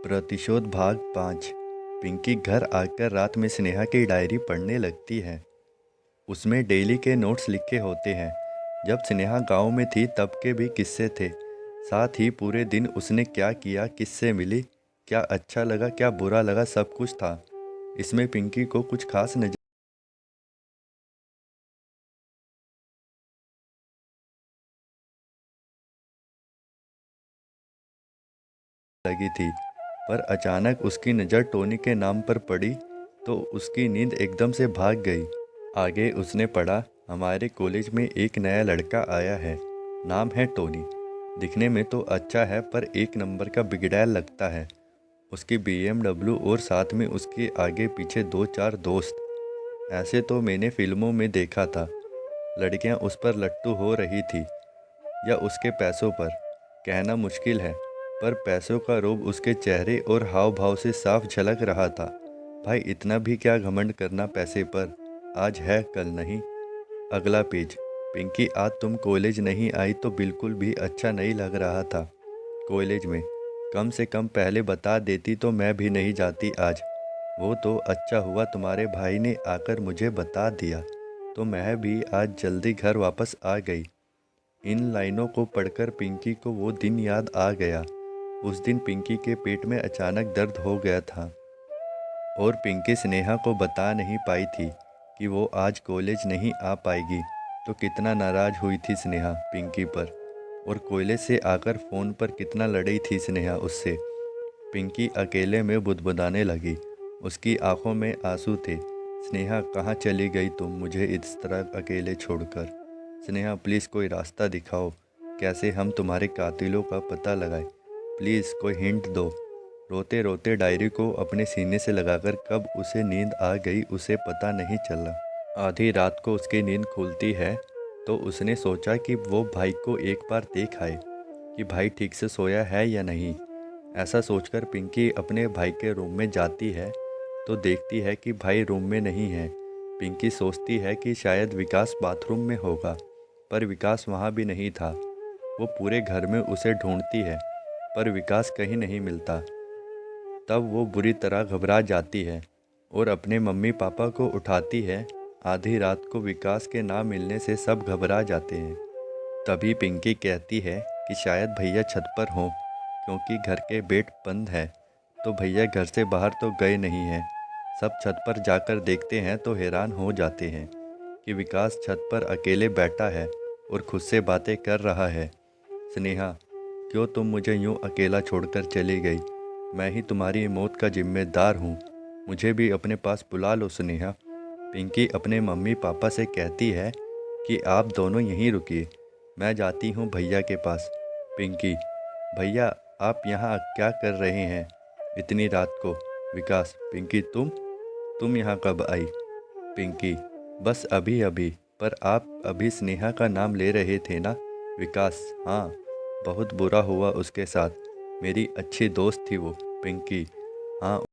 प्रतिशोध भाग 5। पिंकी घर आकर रात में स्नेहा की डायरी पढ़ने लगती है। उसमें डेली के नोट्स लिखे होते हैं। जब स्नेहा गांव में थी तब के भी किस्से थे। साथ ही पूरे दिन उसने क्या किया, किससे मिली, क्या अच्छा लगा क्या बुरा लगा, सब कुछ था। इसमें पिंकी को कुछ खास नजर लगी थी। पर अचानक उसकी नज़र टोनी के नाम पर पड़ी तो उसकी नींद एकदम से भाग गई। आगे उसने पढ़ा, हमारे कॉलेज में एक नया लड़का आया है। नाम है टोनी। दिखने में तो अच्छा है पर एक नंबर का बिगड़ैल लगता है। उसकी BMW और साथ में उसके आगे पीछे दो चार दोस्त। ऐसे तो मैंने फिल्मों में देखा था। लड़कियां उस पर लट्टू हो रही थी या उसके पैसों पर, कहना मुश्किल है। पर पैसों का रोब उसके चेहरे और हाव भाव से साफ झलक रहा था। भाई इतना भी क्या घमंड करना पैसे पर, आज है कल नहीं। अगला पेज। पिंकी आज तुम कॉलेज नहीं आई तो बिल्कुल भी अच्छा नहीं लग रहा था। कॉलेज में कम से कम पहले बता देती तो मैं भी नहीं जाती आज। वो तो अच्छा हुआ तुम्हारे भाई ने आकर मुझे बता दिया, तो मैं भी आज जल्दी घर वापस आ गई। इन लाइनों को पढ़कर पिंकी को वो दिन याद आ गया। उस दिन पिंकी के पेट में अचानक दर्द हो गया था और पिंकी स्नेहा को बता नहीं पाई थी कि वो आज कॉलेज नहीं आ पाएगी। तो कितना नाराज़ हुई थी स्नेहा पिंकी पर, और कॉलेज से आकर फ़ोन पर कितना लड़ी थी स्नेहा उससे। पिंकी अकेले में बुदबुदाने लगी। उसकी आंखों में आंसू थे। स्नेहा कहाँ चली गई तुम मुझे इस तरह अकेले छोड़कर। स्नेहा प्लीज़ कोई रास्ता दिखाओ, कैसे हम तुम्हारे कातिलों का पता लगाएं। प्लीज़ कोई हिंट दो। रोते रोते डायरी को अपने सीने से लगाकर कब उसे नींद आ गई उसे पता नहीं चला। आधी रात को उसकी नींद खुलती है तो उसने सोचा कि वो भाई को एक बार देख आए कि भाई ठीक से सोया है या नहीं। ऐसा सोचकर पिंकी अपने भाई के रूम में जाती है तो देखती है कि भाई रूम में नहीं है। पिंकी सोचती है कि शायद विकास बाथरूम में होगा, पर विकास वहाँ भी नहीं था। वो पूरे घर में उसे ढूंढती है पर विकास कहीं नहीं मिलता। तब वो बुरी तरह घबरा जाती है और अपने मम्मी पापा को उठाती है। आधी रात को विकास के ना मिलने से सब घबरा जाते हैं। तभी पिंकी कहती है कि शायद भैया छत पर हों, क्योंकि घर के गेट बंद है। तो भैया घर से बाहर तो गए नहीं हैं। सब छत पर जाकर देखते हैं तो हैरान हो जाते हैं कि विकास छत पर अकेले बैठा है और खुद से बातें कर रहा है। स्नेहा, क्यों तुम मुझे यूं अकेला छोड़कर चली गई? मैं ही तुम्हारी मौत का जिम्मेदार हूँ। मुझे भी अपने पास बुला लो स्नेहा। पिंकी अपने मम्मी पापा से कहती है कि आप दोनों यहीं रुकिए, मैं जाती हूँ भैया के पास। पिंकी, भैया आप यहाँ क्या कर रहे हैं इतनी रात को? विकास, पिंकी तुम यहाँ कब आई? पिंकी, बस अभी अभी। पर आप अभी स्नेहा का नाम ले रहे थे ना? विकास, हाँ, बहुत बुरा हुआ उसके साथ। मेरी अच्छी दोस्त थी वो। पिंकी, हाँ।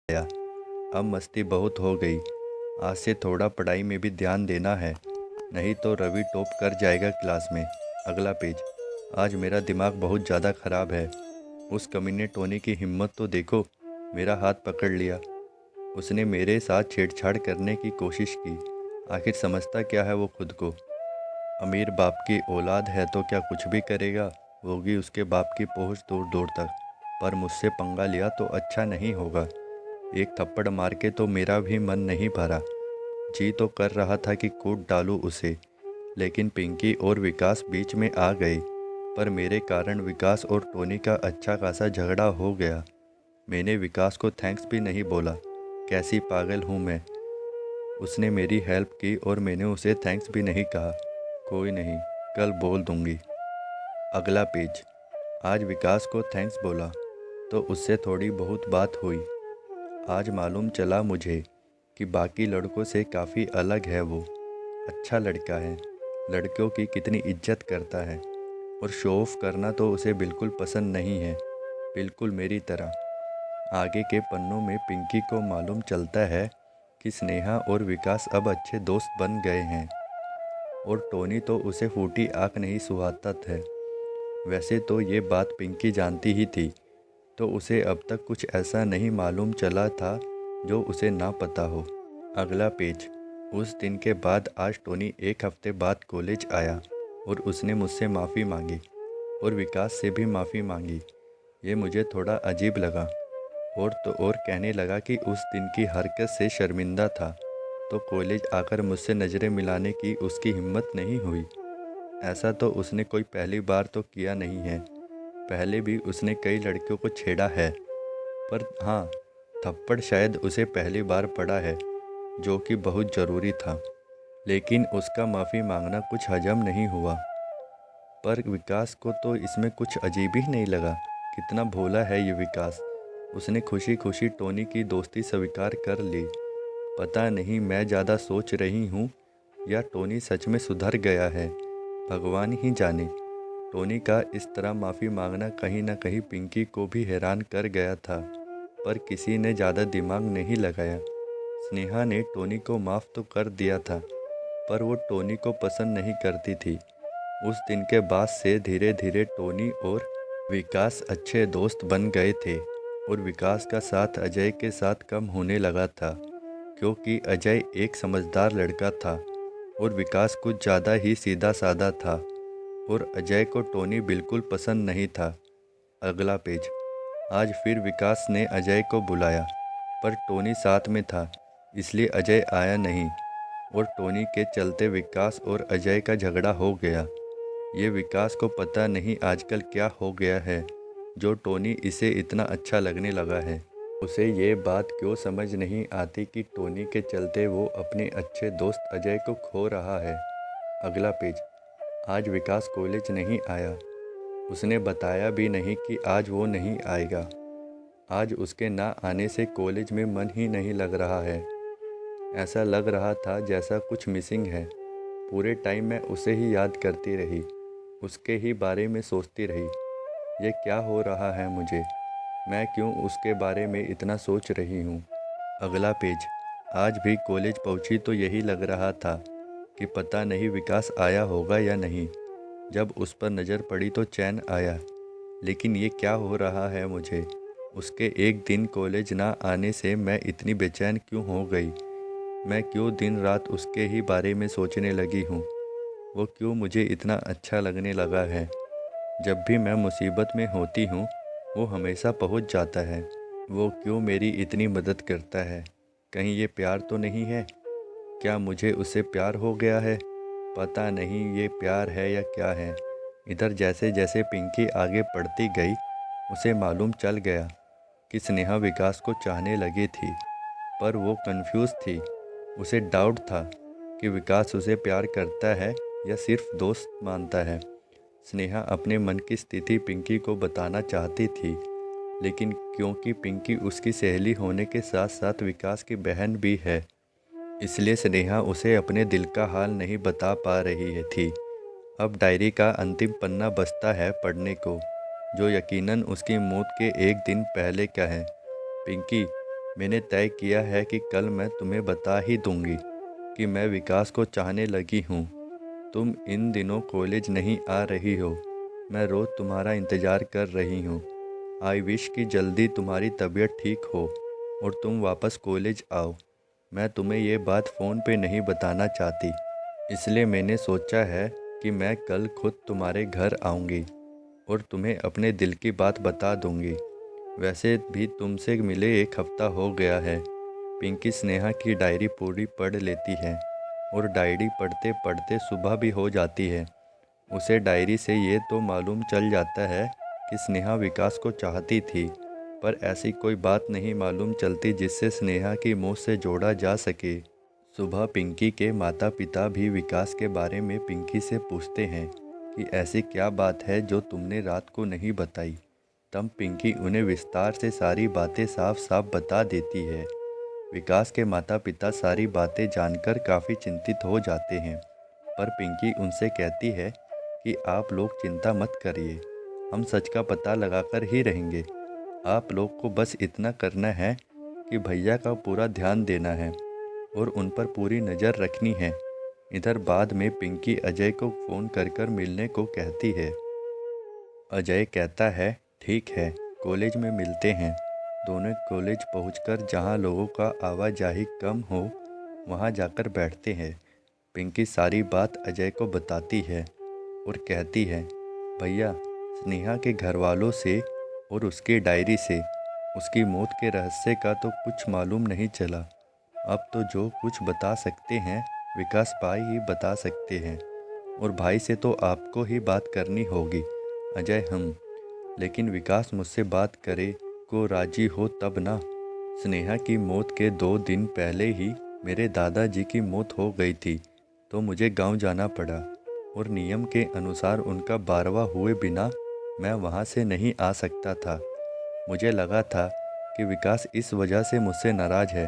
आया। अब मस्ती बहुत हो गई। आज से थोड़ा पढ़ाई में भी ध्यान देना है, नहीं तो रवि टॉप कर जाएगा क्लास में। अगला पेज। आज मेरा दिमाग बहुत ज़्यादा ख़राब है। उस कमीने टोनी की हिम्मत तो देखो, मेरा हाथ पकड़ लिया। उसने मेरे साथ छेड़छाड़ करने की कोशिश की। आखिर समझता क्या है वो खुद को? अमीर बाप की औलाद है तो क्या कुछ भी करेगा, होगी उसके बाप की पहुंच दूर दूर तक। पर मुझसे पंगा लिया तो अच्छा नहीं होगा। एक थप्पड़ मार के तो मेरा भी मन नहीं भरा। जी तो कर रहा था कि कूट डालूं उसे, लेकिन पिंकी और विकास बीच में आ गए। पर मेरे कारण विकास और टोनी का अच्छा खासा झगड़ा हो गया। मैंने विकास को थैंक्स भी नहीं बोला। कैसी पागल हूँ मैं। उसने मेरी हेल्प की और मैंने उसे थैंक्स भी नहीं कहा। कोई नहीं, कल बोल दूंगी। अगला पेज। आज विकास को थैंक्स बोला तो उससे थोड़ी बहुत बात हुई। आज मालूम चला मुझे कि बाकी लड़कों से काफ़ी अलग है वो। अच्छा लड़का है, लड़कियों की कितनी इज्जत करता है, और शो ऑफ करना तो उसे बिल्कुल पसंद नहीं है, बिल्कुल मेरी तरह। आगे के पन्नों में पिंकी को मालूम चलता है कि स्नेहा और विकास अब अच्छे दोस्त बन गए हैं, और टोनी तो उसे फूटी आँख नहीं सुहाता था। वैसे तो ये बात पिंकी जानती ही थी, तो उसे अब तक कुछ ऐसा नहीं मालूम चला था जो उसे ना पता हो। अगला पेज। उस दिन के बाद आज टोनी एक हफ्ते बाद कॉलेज आया और उसने मुझसे माफ़ी मांगी और विकास से भी माफ़ी मांगी। ये मुझे थोड़ा अजीब लगा, और तो और कहने लगा कि उस दिन की हरकत से शर्मिंदा था, तो कॉलेज आकर मुझसे नज़रें मिलाने की उसकी हिम्मत नहीं हुई। ऐसा तो उसने कोई पहली बार तो किया नहीं है, पहले भी उसने कई लड़कियों को छेड़ा है। पर हाँ, थप्पड़ शायद उसे पहली बार पड़ा है, जो कि बहुत ज़रूरी था। लेकिन उसका माफ़ी मांगना कुछ हजम नहीं हुआ। पर विकास को तो इसमें कुछ अजीब ही नहीं लगा। कितना भोला है ये विकास। उसने खुशी खुशी टोनी की दोस्ती स्वीकार कर ली। पता नहीं मैं ज़्यादा सोच रही हूँ या टोनी सच में सुधर गया है, भगवान ही जाने। टोनी का इस तरह माफ़ी मांगना कहीं ना कहीं पिंकी को भी हैरान कर गया था, पर किसी ने ज़्यादा दिमाग नहीं लगाया। स्नेहा ने टोनी को माफ़ तो कर दिया था, पर वो टोनी को पसंद नहीं करती थी। उस दिन के बाद से धीरे धीरे टोनी और विकास अच्छे दोस्त बन गए थे, और विकास का साथ अजय के साथ कम होने लगा था, क्योंकि अजय एक समझदार लड़का था और विकास कुछ ज़्यादा ही सीधा साधा था, और अजय को टोनी बिल्कुल पसंद नहीं था। अगला पेज। आज फिर विकास ने अजय को बुलाया, पर टोनी साथ में था, इसलिए अजय आया नहीं, और टोनी के चलते विकास और अजय का झगड़ा हो गया। ये विकास को पता नहीं आजकल क्या हो गया है, जो टोनी इसे इतना अच्छा लगने लगा है। उसे ये बात क्यों समझ नहीं आती कि टोनी के चलते वो अपने अच्छे दोस्त अजय को खो रहा है। अगला पेज। आज विकास कॉलेज नहीं आया। उसने बताया भी नहीं कि आज वो नहीं आएगा। आज उसके ना आने से कॉलेज में मन ही नहीं लग रहा है। ऐसा लग रहा था जैसा कुछ मिसिंग है। पूरे टाइम मैं उसे ही याद करती रही, उसके ही बारे में सोचती रही। ये क्या हो रहा है मुझे? मैं क्यों उसके बारे में इतना सोच रही हूँ? अगला पेज। आज भी कॉलेज पहुँची तो यही लग रहा था कि पता नहीं विकास आया होगा या नहीं। जब उस पर नज़र पड़ी तो चैन आया। लेकिन ये क्या हो रहा है मुझे? उसके एक दिन कॉलेज ना आने से मैं इतनी बेचैन क्यों हो गई? मैं क्यों दिन रात उसके ही बारे में सोचने लगी हूँ? वो क्यों मुझे इतना अच्छा लगने लगा है? जब भी मैं मुसीबत में होती हूँ, वो हमेशा पहुँच जाता है। वो क्यों मेरी इतनी मदद करता है? कहीं ये प्यार तो नहीं है? क्या मुझे उससे प्यार हो गया है? पता नहीं ये प्यार है या क्या है। इधर जैसे जैसे पिंकी आगे बढ़ती गई, उसे मालूम चल गया कि स्नेहा विकास को चाहने लगी थी, पर वो कंफ्यूज थी। उसे डाउट था कि विकास उसे प्यार करता है या सिर्फ दोस्त मानता है। स्नेहा अपने मन की स्थिति पिंकी को बताना चाहती थी, लेकिन क्योंकि पिंकी उसकी सहेली होने के साथ साथ विकास की बहन भी है, इसलिए स्नेहा उसे अपने दिल का हाल नहीं बता पा रही थी। अब डायरी का अंतिम पन्ना बचता है पढ़ने को, जो यकीनन उसकी मौत के एक दिन पहले का है। पिंकी, मैंने तय किया है कि कल मैं तुम्हें बता ही दूंगी कि मैं विकास को चाहने लगी हूँ। तुम इन दिनों कॉलेज नहीं आ रही हो। मैं रोज़ तुम्हारा इंतज़ार कर रही हूँ। आई विश कि जल्दी तुम्हारी तबीयत ठीक हो और तुम वापस कॉलेज आओ। मैं तुम्हें ये बात फ़ोन पे नहीं बताना चाहती, इसलिए मैंने सोचा है कि मैं कल खुद तुम्हारे घर आऊँगी और तुम्हें अपने दिल की बात बता दूँगी। वैसे भी तुमसे मिले एक हफ्ता हो गया है। पिंकी स्नेहा की डायरी पूरी पढ़ लेती है और डायरी पढ़ते पढ़ते सुबह भी हो जाती है। उसे डायरी से ये तो मालूम चल जाता है कि स्नेहा विकास को चाहती थी, पर ऐसी कोई बात नहीं मालूम चलती जिससे स्नेहा की मौत से जोड़ा जा सके। सुबह पिंकी के माता पिता भी विकास के बारे में पिंकी से पूछते हैं कि ऐसी क्या बात है जो तुमने रात को नहीं बताई। तब पिंकी उन्हें विस्तार से सारी बातें साफ साफ बता देती है। विकास के माता पिता सारी बातें जानकर काफ़ी चिंतित हो जाते हैं, पर पिंकी उनसे कहती है कि आप लोग चिंता मत करिए, हम सच का पता लगाकर ही रहेंगे। आप लोग को बस इतना करना है कि भैया का पूरा ध्यान देना है और उन पर पूरी नज़र रखनी है। इधर बाद में पिंकी अजय को फ़ोन कर कर मिलने को कहती है। अजय कहता है ठीक है, कॉलेज में मिलते हैं। दोनों कॉलेज पहुंचकर जहां लोगों का आवाजाही कम हो वहां जाकर बैठते हैं। पिंकी सारी बात अजय को बताती है और कहती है, भैया स्नेहा के घर वालों से और उसकी डायरी से उसकी मौत के रहस्य का तो कुछ मालूम नहीं चला। अब तो जो कुछ बता सकते हैं विकास भाई ही बता सकते हैं, और भाई से तो आपको ही बात करनी होगी अजय। हम लेकिन विकास मुझसे बात करे को राजी हो तब ना। स्नेहा की मौत के 2 दिन पहले ही मेरे दादाजी की मौत हो गई थी, तो मुझे गांव जाना पड़ा और नियम के अनुसार उनका 12वां हुए बिना मैं वहां से नहीं आ सकता था। मुझे लगा था कि विकास इस वजह से मुझसे नाराज़ है,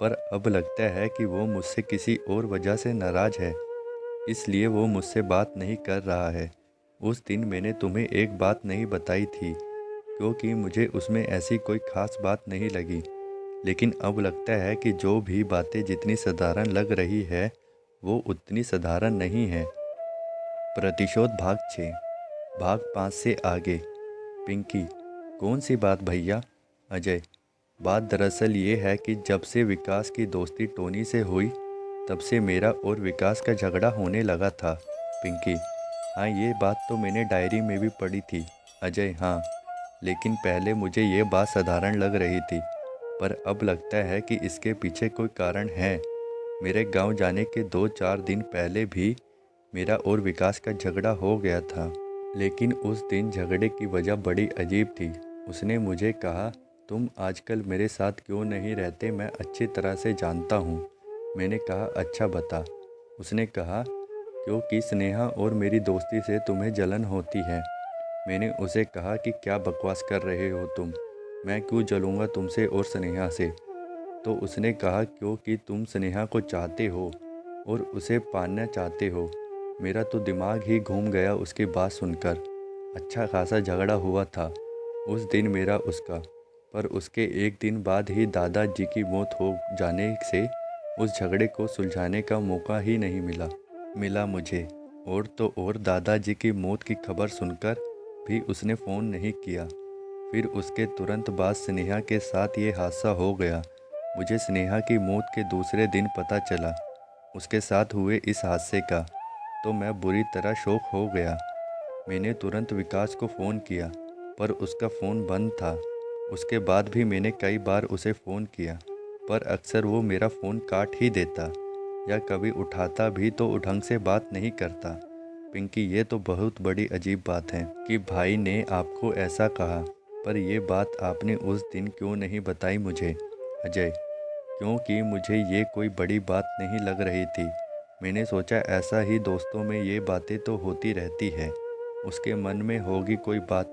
पर अब लगता है कि वो मुझसे किसी और वजह से नाराज़ है, इसलिए वो मुझसे बात नहीं कर रहा है। उस दिन मैंने तुम्हें एक बात नहीं बताई थी क्योंकि मुझे उसमें ऐसी कोई ख़ास बात नहीं लगी, लेकिन अब लगता है कि जो भी बातें जितनी साधारण लग रही है वो उतनी साधारण नहीं है। प्रतिशोध भाग 6 भाग 5 से आगे। पिंकी, कौन सी बात भैया? अजय, बात दरअसल ये है कि जब से विकास की दोस्ती टोनी से हुई तब से मेरा और विकास का झगड़ा होने लगा था। पिंकी, हाँ ये बात तो मैंने डायरी में भी पढ़ी थी। अजय, हाँ, लेकिन पहले मुझे ये बात साधारण लग रही थी, पर अब लगता है कि इसके पीछे कोई कारण है। मेरे गांव जाने के 2-4 दिन पहले भी मेरा और विकास का झगड़ा हो गया था, लेकिन उस दिन झगड़े की वजह बड़ी अजीब थी। उसने मुझे कहा, तुम आजकल मेरे साथ क्यों नहीं रहते, मैं अच्छी तरह से जानता हूँ। मैंने कहा, अच्छा बता। उसने कहा, क्योंकि स्नेहा और मेरी दोस्ती से तुम्हें जलन होती है। मैंने उसे कहा कि क्या बकवास कर रहे हो तुम, मैं क्यों जलूँगा तुमसे और स्नेहा से। तो उसने कहा, क्योंकि तुम स्नेहा को चाहते हो और उसे पाना चाहते हो। मेरा तो दिमाग ही घूम गया उसकी बात सुनकर। अच्छा खासा झगड़ा हुआ था उस दिन मेरा उसका, पर उसके एक दिन बाद ही दादाजी की मौत हो जाने से उस झगड़े को सुलझाने का मौका ही नहीं मिला मुझे। और तो और दादाजी की मौत की खबर सुनकर भी उसने फ़ोन नहीं किया। फिर उसके तुरंत बाद स्नेहा के साथ ये हादसा हो गया। मुझे स्नेहा की मौत के दूसरे दिन पता चला उसके साथ हुए इस हादसे का, तो मैं बुरी तरह शॉक हो गया। मैंने तुरंत विकास को फ़ोन किया, पर उसका फ़ोन बंद था। उसके बाद भी मैंने कई बार उसे फ़ोन किया, पर अक्सर वो मेरा फ़ोन काट ही देता, या कभी उठाता भी तो ढंग से बात नहीं करता। पिंकी, ये तो बहुत बड़ी अजीब बात है कि भाई ने आपको ऐसा कहा, पर ये बात आपने उस दिन क्यों नहीं बताई मुझे? अजय, क्योंकि मुझे ये कोई बड़ी बात नहीं लग रही थी। मैंने सोचा ऐसा ही दोस्तों में ये बातें तो होती रहती है, उसके मन में होगी कोई बात,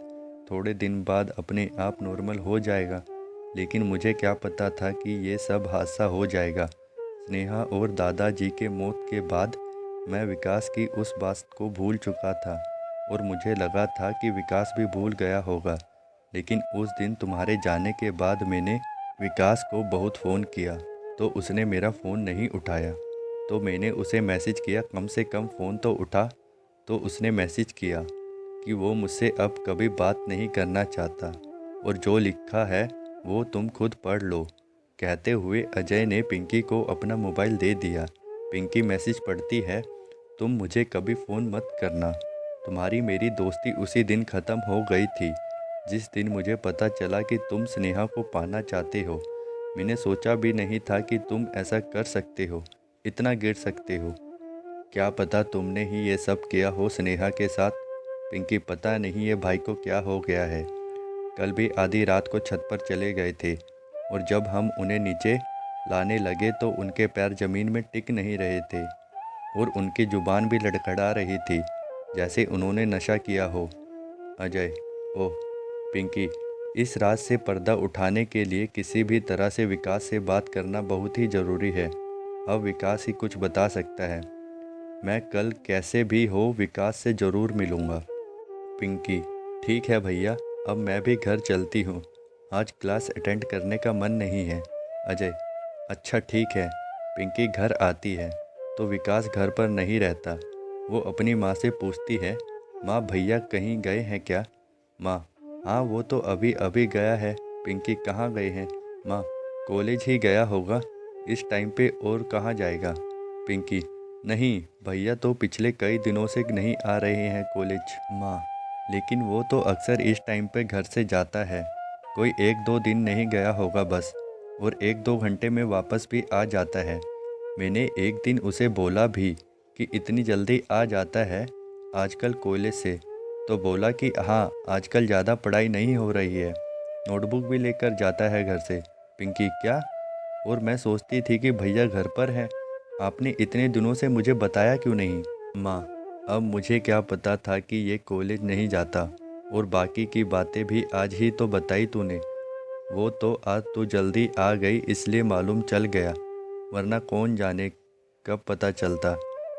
थोड़े दिन बाद अपने आप नॉर्मल हो जाएगा। लेकिन मुझे क्या पता था कि ये सब हादसा हो जाएगा। स्नेहा और दादाजी के मौत के बाद मैं विकास की उस बात को भूल चुका था और मुझे लगा था कि विकास भी भूल गया होगा। लेकिन उस दिन तुम्हारे जाने के बाद मैंने विकास को बहुत फ़ोन किया तो उसने मेरा फ़ोन नहीं उठाया। तो मैंने उसे मैसेज किया, कम से कम फ़ोन तो उठा। तो उसने मैसेज किया कि वो मुझसे अब कभी बात नहीं करना चाहता और जो लिखा है वो तुम खुद पढ़ लो। कहते हुए अजय ने पिंकी को अपना मोबाइल दे दिया। पिंकी मैसेज पढ़ती है तुम मुझे कभी फ़ोन मत करना। तुम्हारी मेरी दोस्ती उसी दिन ख़त्म हो गई थी जिस दिन मुझे पता चला कि तुम स्नेहा को पाना चाहते हो। मैंने सोचा भी नहीं था कि तुम ऐसा कर सकते हो, इतना गिर सकते हो। क्या पता तुमने ही ये सब किया हो स्नेहा के साथ। पिंकी, पता नहीं ये भाई को क्या हो गया है। कल भी आधी रात को छत पर चले गए थे और जब हम उन्हें नीचे लाने लगे तो उनके पैर ज़मीन में टिक नहीं रहे थे और उनकी ज़ुबान भी लड़खड़ा रही थी जैसे उन्होंने नशा किया हो। अजय, ओह पिंकी, इस राज से पर्दा उठाने के लिए किसी भी तरह से विकास से बात करना बहुत ही ज़रूरी है। अब विकास ही कुछ बता सकता है। मैं कल कैसे भी हो विकास से ज़रूर मिलूँगा। पिंकी, ठीक है भैया, अब मैं भी घर चलती हूँ। आज क्लास अटेंड करने का मन नहीं है। अजय, अच्छा ठीक है। पिंकी घर आती है तो विकास घर पर नहीं रहता। वो अपनी माँ से पूछती है, माँ भैया कहीं गए हैं क्या? माँ, हाँ वो तो अभी अभी गया है। पिंकी, कहाँ गए हैं? माँ, कॉलेज ही गया होगा, इस टाइम पे और कहाँ जाएगा? पिंकी, नहीं भैया तो पिछले कई दिनों से नहीं आ रहे हैं कॉलेज। माँ, लेकिन वो तो अक्सर इस टाइम पे घर से जाता है। कोई 1-2 दिन नहीं गया होगा बस, और 1-2 घंटे में वापस भी आ जाता है। मैंने एक दिन उसे बोला भी कि इतनी जल्दी आ जाता है आजकल कॉलेज से, तो बोला कि हाँ आजकल ज़्यादा पढ़ाई नहीं हो रही है, नोटबुक भी लेकर जाता है घर से। पिंकी, क्या? और मैं सोचती थी कि भैया घर पर है, आपने इतने दिनों से मुझे बताया क्यों नहीं? माँ, अब मुझे क्या पता था कि ये कॉलेज नहीं जाता, और बाकी की बातें भी आज ही तो बताई तूने। वो तो आज तू जल्दी आ गई इसलिए मालूम चल गया, वरना कौन जाने कब पता चलता।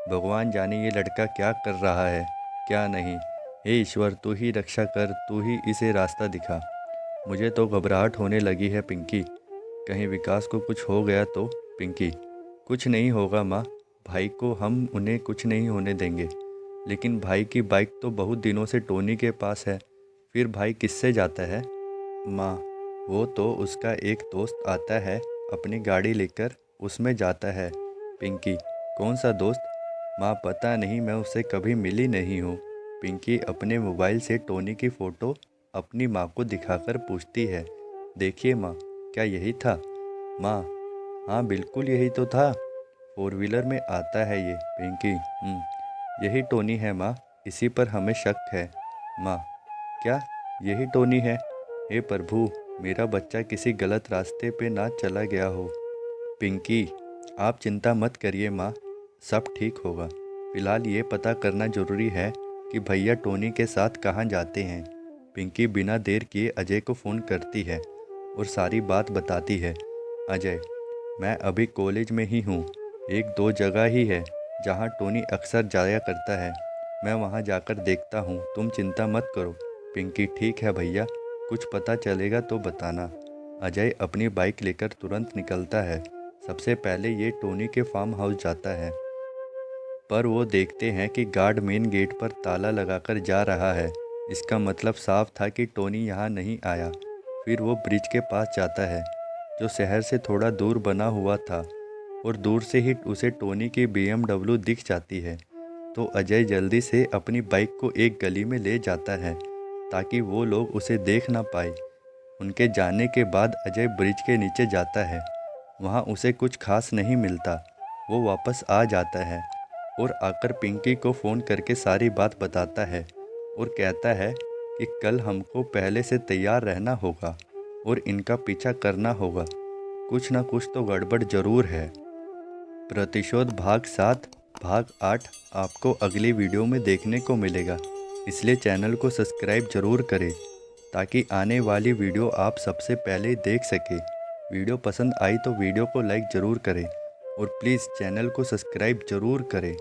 भगवान जाने ये लड़का क्या कर रहा है क्या नहीं। हे ईश्वर, तू ही रक्षा कर, तू ही इसे रास्ता दिखा। मुझे तो घबराहट होने लगी है पिंकी, कहीं विकास को कुछ हो गया तो। पिंकी, कुछ नहीं होगा माँ, भाई को हम उन्हें कुछ नहीं होने देंगे। लेकिन भाई की बाइक तो बहुत दिनों से टोनी के पास है, फिर भाई किससे जाता है? माँ, वो तो उसका एक दोस्त आता है अपनी गाड़ी लेकर, उसमें जाता है। पिंकी, कौन सा दोस्त? माँ, पता नहीं, मैं उससे कभी मिली नहीं हूँ। पिंकी अपने मोबाइल से टोनी की फ़ोटो अपनी माँ को दिखाकर पूछती है, देखिए माँ, क्या यही था? माँ, हाँ बिल्कुल यही तो था, 4 व्हीलर में आता है ये। पिंकी, यही टोनी है माँ, इसी पर हमें शक है। माँ, क्या यही टोनी है? हे प्रभु, मेरा बच्चा किसी गलत रास्ते पे ना चला गया हो। पिंकी, आप चिंता मत करिए माँ, सब ठीक होगा। फिलहाल ये पता करना ज़रूरी है कि भैया टोनी के साथ कहाँ जाते हैं। पिंकी बिना देर किए अजय को फ़ोन करती है और सारी बात बताती है। अजय, मैं अभी कॉलेज में ही हूँ, 1-2 जगह ही है जहाँ टोनी अक्सर जाया करता है, मैं वहाँ जाकर देखता हूँ, तुम चिंता मत करो। पिंकी, ठीक है भैया, कुछ पता चलेगा तो बताना। अजय अपनी बाइक लेकर तुरंत निकलता है। सबसे पहले ये टोनी के फार्म हाउस जाता है, पर वो देखते हैं कि गार्ड मेन गेट पर ताला लगाकर जा रहा है। इसका मतलब साफ था कि टोनी यहाँ नहीं आया। फिर वो ब्रिज के पास जाता है जो शहर से थोड़ा दूर बना हुआ था, और दूर से ही उसे टोनी की BMW दिख जाती है। तो अजय जल्दी से अपनी बाइक को एक गली में ले जाता है ताकि वो लोग उसे देख ना पाए। उनके जाने के बाद अजय ब्रिज के नीचे जाता है। वहाँ उसे कुछ खास नहीं मिलता। वो वापस आ जाता है और आकर पिंकी को फ़ोन करके सारी बात बताता है और कहता है कि कल हमको पहले से तैयार रहना होगा और इनका पीछा करना होगा। कुछ ना कुछ तो गड़बड़ ज़रूर है। प्रतिशोध भाग 7 भाग 8 आपको अगली वीडियो में देखने को मिलेगा, इसलिए चैनल को सब्सक्राइब ज़रूर करें ताकि आने वाली वीडियो आप सबसे पहले देख सकें। वीडियो पसंद आई तो वीडियो को लाइक ज़रूर करें और प्लीज़ चैनल को सब्सक्राइब ज़रूर करें।